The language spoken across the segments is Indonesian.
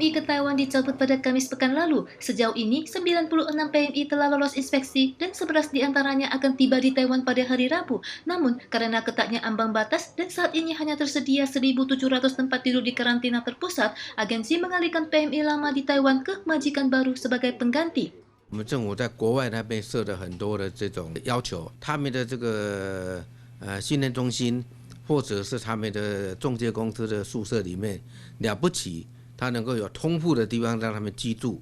PMI ke Taiwan dicabut pada Kamis pekan lalu. Sejauh ini, 96 PMI telah lolos inspeksi dan 11 diantaranya akan tiba di Taiwan pada hari Rabu. Namun, karena ketatnya ambang batas dan saat ini hanya tersedia 1.700 tempat tidur di karantina terpusat, agensi mengalihkan PMI lama di Taiwan ke majikan baru sebagai pengganti. 我们政府在国外那边设了很多的这种要求，他们的这个训练中心，或者是他们的中介公司的宿舍里面，了不起，他能够有通铺的地方让他们居住，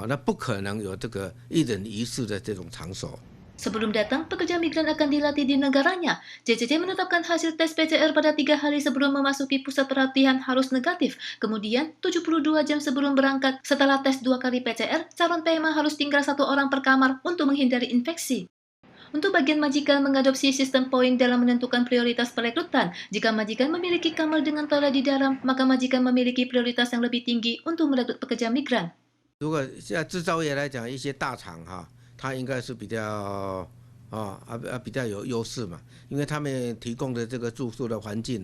那不可能有这个一人一室的这种场所。 Sebelum datang, pekerja migran akan dilatih di negaranya. JCC menetapkan hasil tes PCR pada 3 hari sebelum memasuki pusat pelatihan harus negatif. Kemudian, 72 jam sebelum berangkat, setelah tes 2 kali PCR, calon PMA harus tinggal 1 orang per kamar untuk menghindari infeksi. Untuk bagian majikan mengadopsi sistem poin dalam menentukan prioritas perekrutan. Jika majikan memiliki kamar dengan toilet di dalam, maka majikan memiliki prioritas yang lebih tinggi untuk merekrut pekerja migran. 如果现在制造业来讲，一些大厂它应该是比较比较有优势嘛，因为他们提供的这个住宿的环境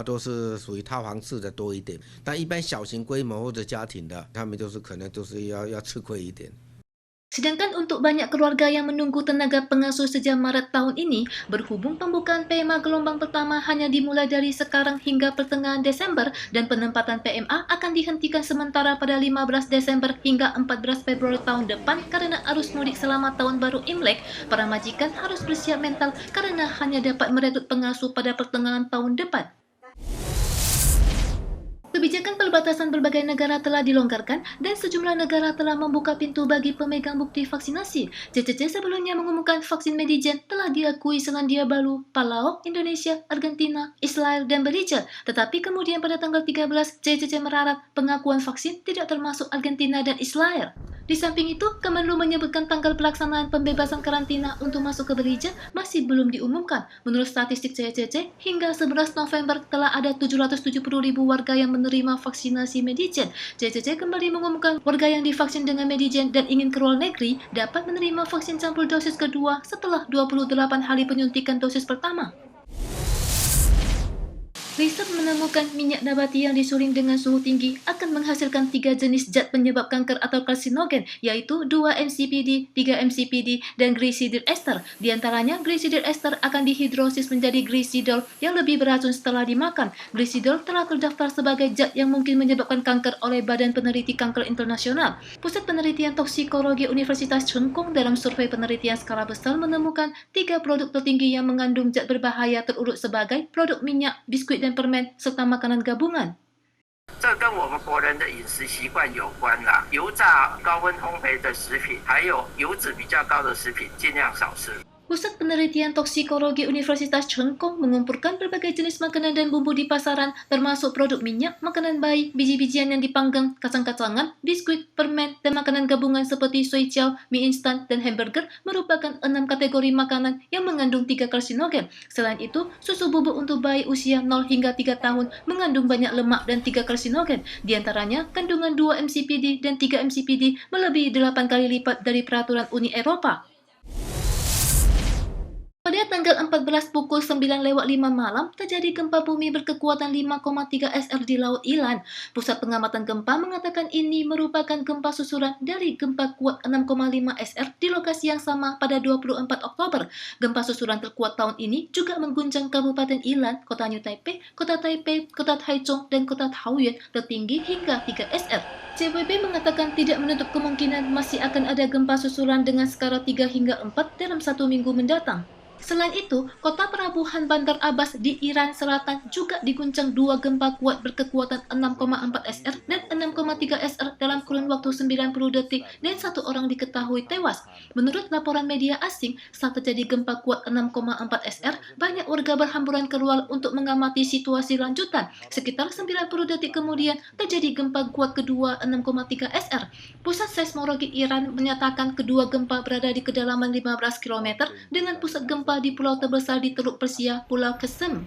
都是属于套房式的多一点，但一般小型规模或者家庭的，他们就是可能就是要吃亏一点。 Sedangkan untuk banyak keluarga yang menunggu tenaga pengasuh sejak Maret tahun ini, berhubung pembukaan PMA gelombang pertama hanya dimulai dari sekarang hingga pertengahan Desember dan penempatan PMA akan dihentikan sementara pada 15 Desember hingga 14 Februari tahun depan karena arus mudik selama tahun baru Imlek, para majikan harus bersiap mental karena hanya dapat merekrut pengasuh pada pertengahan tahun depan. Kebijakan perbatasan berbagai negara telah dilonggarkan dan sejumlah negara telah membuka pintu bagi pemegang bukti vaksinasi. JCC sebelumnya mengumumkan vaksin Medigen telah diakui Selandia Baru, Palau, Indonesia, Argentina, Israel, dan Belize. Tetapi kemudian pada tanggal 13, JCC meralat pengakuan vaksin tidak termasuk Argentina dan Israel. Di samping itu, Kemenlu menyebutkan tanggal pelaksanaan pembebasan karantina untuk masuk ke Belize masih belum diumumkan. Menurut statistik JCC, hingga 11 November telah ada 770.000 warga yang menerima vaksinasi Medigen. JCC kembali mengumumkan warga yang divaksin dengan Medigen dan ingin ke luar negeri dapat menerima vaksin campur dosis kedua setelah 28 hari penyuntikan dosis pertama. Riset menemukan minyak nabati yang disuling dengan suhu tinggi akan menghasilkan 3 jenis zat penyebab kanker atau karsinogen, yaitu 2 MCPD, 3 MCPD, dan glicidil ester. Di antaranya, glicidil ester akan dihidrosis menjadi glicidol yang lebih beracun setelah dimakan. Glicidol telah terdaftar sebagai zat yang mungkin menyebabkan kanker oleh Badan Peneliti Kanker Internasional. Pusat Penelitian Toksikologi Universitas Cheng Kung dalam survei penelitian skala besar menemukan 3 produk tertinggi yang mengandung zat berbahaya terurut sebagai produk minyak, biskuit, dan permen, serta makanan gabungan. 这跟我们国人的饮食习惯有关啦，油炸、高温烘焙的食品，还有油脂比较高的食品，尽量少吃。 Pusat Penelitian Toksikologi Universitas Cheng Kung mengumpulkan berbagai jenis makanan dan bumbu di pasaran, termasuk produk minyak, makanan bayi, biji-bijian yang dipanggang, kacang-kacangan, biskuit, permen, dan makanan gabungan seperti soy chow, mie instan, dan hamburger merupakan 6 kategori makanan yang mengandung 3 karsinogen. Selain itu, susu bubuk untuk bayi usia 0 hingga 3 tahun mengandung banyak lemak dan 3 karsinogen. Di antaranya, kandungan 2 MCPD dan 3 MCPD melebihi 8 kali lipat dari peraturan Uni Eropa. Pada tanggal 14 pukul 9:05 malam, terjadi gempa bumi berkekuatan 5,3 SR di Laut Ilan. Pusat Pengamatan Gempa mengatakan ini merupakan gempa susulan dari gempa kuat 6,5 SR di lokasi yang sama pada 24 Oktober. Gempa susulan terkuat tahun ini juga mengguncang Kabupaten Ilan, Kota New Taipei, Kota Taipei, Kota Taichung, dan Kota Taoyuan tertinggi hingga 3 SR. CWB mengatakan tidak menutup kemungkinan masih akan ada gempa susulan dengan skala 3 hingga 4 dalam 1 minggu mendatang. Selain itu, kota pelabuhan Bandar Abbas di Iran Selatan juga diguncang 2 gempa kuat berkekuatan 6,4 SR dan 6,3 SR dalam kurun waktu 90 detik dan 1 orang diketahui tewas. Menurut laporan media asing, saat terjadi gempa kuat 6,4 SR, banyak warga berhamburan keluar untuk mengamati situasi lanjutan. Sekitar 90 detik kemudian, terjadi gempa kuat kedua 6,3 SR. Pusat Seismologi Iran menyatakan kedua gempa berada di kedalaman 15 km dengan pusat gempa di pulau terbesar di Teluk Persia, Pulau Qesem.